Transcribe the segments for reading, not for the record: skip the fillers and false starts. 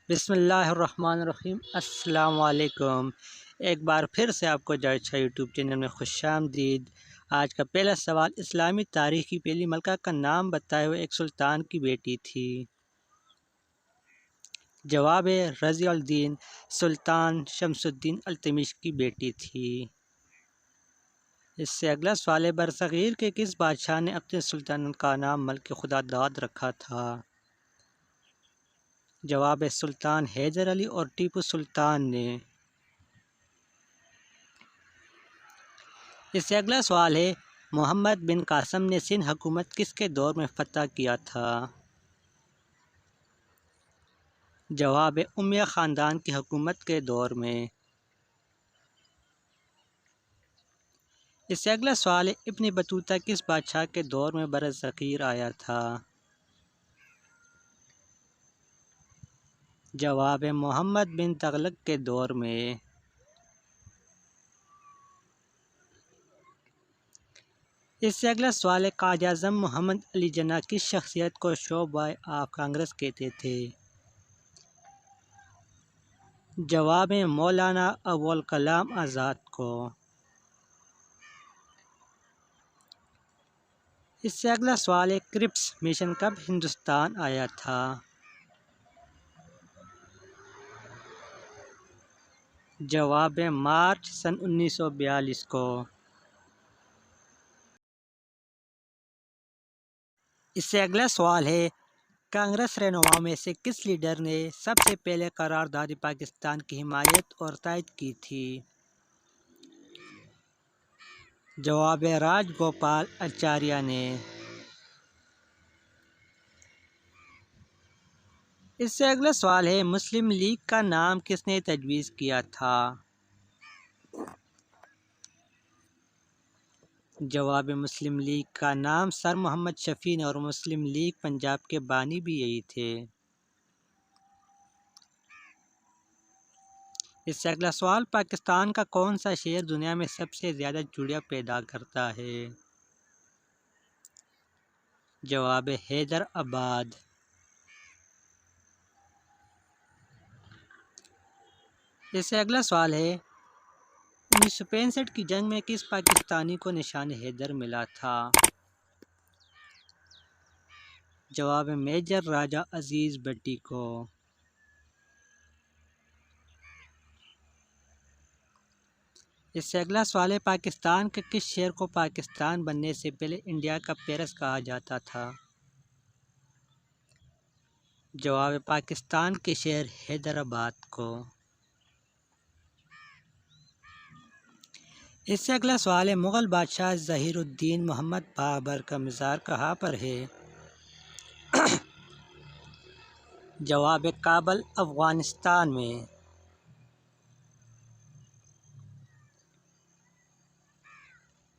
بسم اللہ الرحمن الرحیم۔ السلام علیکم۔ ایک بار پھر سے آپ کو جاوید شاہ یوٹیوب چینل میں خوش آمدید۔ آج کا پہلا سوال، اسلامی تاریخ کی پہلی ملکہ کا نام بتائے ہوئے ایک سلطان کی بیٹی تھی۔ جواب ہے رضی الدین، سلطان شمس الدین التمش کی بیٹی تھی۔ اس سے اگلا سوال ہے، برصغیر کے کس بادشاہ نے اپنے سلطنت کا نام ملک خدا داد رکھا تھا؟ جواب ہے سلطان حیدر علی اور ٹیپو سلطان نے۔ اس سے اگلا سوال ہے، محمد بن قاسم نے سندھ حکومت کس کے دور میں فتح کیا تھا؟ جواب ہے امیہ خاندان کی حکومت کے دور میں۔ اس سے اگلا سوال ہے، ابن بطوطہ کس بادشاہ کے دور میں برصغیر آیا تھا؟ جواب ہے محمد بن تغلق کے دور میں۔ اس سے اگلا سوال ہے، قائد اعظم محمد علی جناح کس شخصیت کو شعبہ آف کانگریس کہتے تھے؟ جواب ہے مولانا ابوالکلام آزاد کو۔ اس سے اگلا سوال ہے، کرپس مشن کب ہندوستان آیا تھا؟ جواب ہے مارچ سن 1942 کو۔ اس سے اگلا سوال ہے، کانگریس رہنماؤں میں سے کس لیڈر نے سب سے پہلے قرارداد پاکستان کی حمایت اور تائید کی تھی؟ جواب ہے راج گوپال اچاریہ نے۔ اس سے اگلا سوال ہے، مسلم لیگ کا نام کس نے تجویز کیا تھا؟ جواب مسلم لیگ کا نام سر محمد شفیع نے، اور مسلم لیگ پنجاب کے بانی بھی یہی تھے۔ اس سے اگلا سوال، پاکستان کا کون سا شہر دنیا میں سب سے زیادہ چوڑیاں پیدا کرتا ہے؟ جواب حیدر آباد۔ اس سے اگلا سوال ہے، 1965 کی جنگ میں کس پاکستانی کو نشان حیدر ملا تھا؟ جواب میجر راجہ عزیز بٹی کو۔ اس سے اگلا سوال ہے، پاکستان کے کس شہر کو پاکستان بننے سے پہلے انڈیا کا پیرس کہا جاتا تھا؟ جواب پاکستان کے شہر حیدرآباد کو۔ اس سے اگلا سوال ہے، مغل بادشاہ ظہیر الدین محمد بابر کا مزار کہاں پر ہے؟ جواب کابل افغانستان میں۔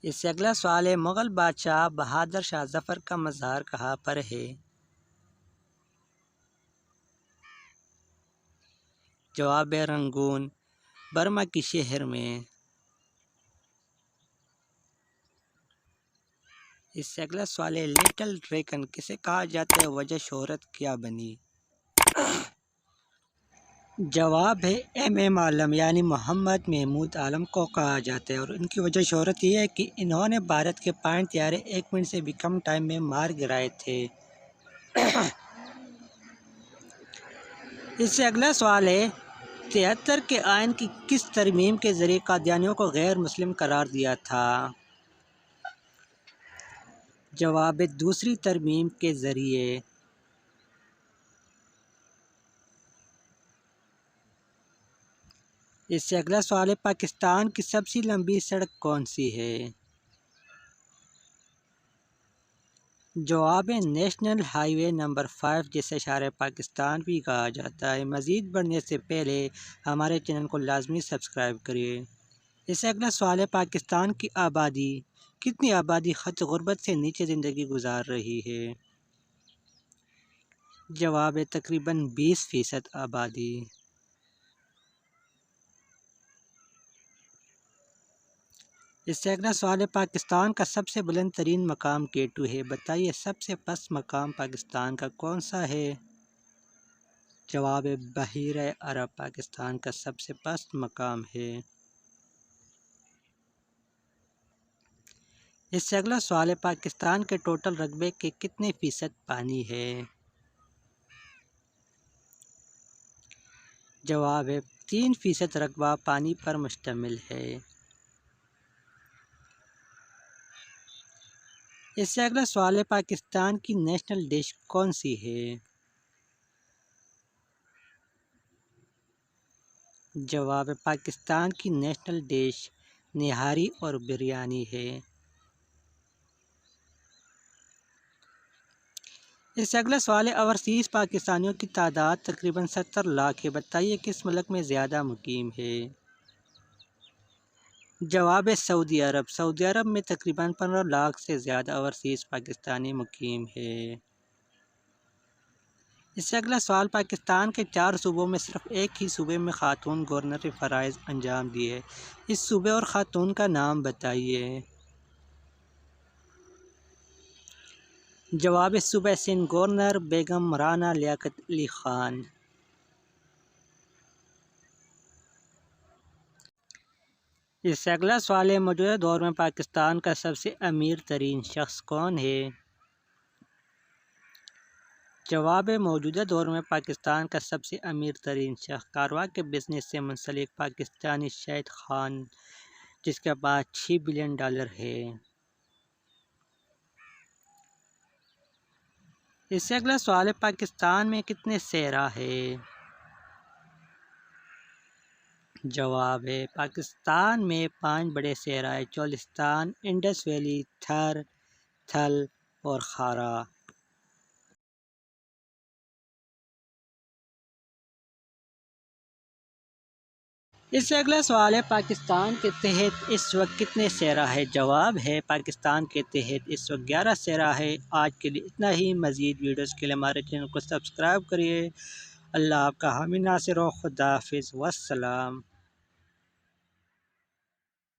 اس سے اگلا سوال ہے، مغل بادشاہ بہادر شاہ ظفر کا مزار کہاں پر ہے؟ جواب رنگون، برما کی شہر میں۔ اس سے اگلا سوال ہے، لٹل ڈریگن کسے کہا جاتا ہے، وجہ شہرت کیا بنی؟ جواب ہے ایم عالم یعنی محمد محمود عالم کو کہا جاتا ہے، اور ان کی وجہ شہرت یہ ہے کہ انہوں نے بھارت کے پائن طیارے 1 منٹ سے بھی کم ٹائم میں مار گرائے تھے۔ اس سے اگلا سوال ہے، 73 کے آئین کی کس ترمیم کے ذریعے قادیانیوں کو غیر مسلم قرار دیا تھا؟ جواب دوسری ترمیم کے ذریعے۔ اس سے اگلا سوال ہے، پاکستان کی سب سے لمبی سڑک کون سی ہے؟ جواب نیشنل ہائی وے نمبر 5، جسے شہر پاکستان بھی کہا جاتا ہے۔ مزید بڑھنے سے پہلے ہمارے چینل کو لازمی سبسکرائب کریے۔ اس سے اگلا سوال ہے، پاکستان کی آبادی کتنی آبادی خط غربت سے نیچے زندگی گزار رہی ہے؟ جواب تقریباً 20% آبادی۔ اس سے اگلا سوال ہے، پاکستان کا سب سے بلند ترین مقام K2 ہے، بتائیے سب سے پست مقام پاکستان کا کون سا ہے؟ جواب ہے بحیرہ عرب پاکستان کا سب سے پست مقام ہے۔ اس سے اگلا سوال ہے پاکستان کے ٹوٹل رقبے کے کتنے فیصد پانی ہے؟ جواب ہے 3% رقبہ پانی پر مشتمل ہے۔ اس سے اگلا سوال ہے پاکستان کی نیشنل ڈش کون سی ہے؟ جواب ہے پاکستان کی نیشنل ڈش نہاری اور بریانی ہے۔ اس سے اگلا سوال ہے اوورسیز پاکستانیوں کی تعداد تقریباً 70 لاکھ ہے، بتائیے کس ملک میں زیادہ مقیم ہے؟ جواب ہے سعودی عرب۔ سعودی عرب میں تقریباً 15 لاکھ سے زیادہ اوورسیز پاکستانی مقیم ہے۔ اس سے اگلا سوال پاکستان کے 4 صوبوں میں صرف ایک ہی صوبے میں خاتون گورنر نے فرائض انجام دیے، اس صوبے اور خاتون کا نام بتائیے۔ جواب ہے صوبہ سندھ گورنر بیگم رانا لیاقت علی خان۔ اس سے اگلا سوال ہے موجودہ دور میں پاکستان کا سب سے امیر ترین شخص کون ہے؟ جواب ہے موجودہ دور میں پاکستان کا سب سے امیر ترین شخص کاروا کے بزنس سے منسلک پاکستانی شاہد خان، جس کے پاس $6 بلین ہے۔ اس سے اگلا سوال ہے پاکستان میں کتنے صحرا ہے؟ جواب ہے پاکستان میں 5 بڑے صحرا ہیں: چولستان، انڈس ویلی، تھر، تھل اور خارا۔ اس سے اگلا سوال ہے پاکستان کے تحت اس وقت کتنے صحرا ہے؟ جواب ہے پاکستان کے تحت اس وقت 11 صحرا ہے۔ آج کے لیے اتنا ہی، مزید ویڈیوز کے لیے ہمارے چینل کو سبسکرائب کریے۔ اللہ آپ کا حامی ناصر ہو۔ خدا حافظ، والسلام۔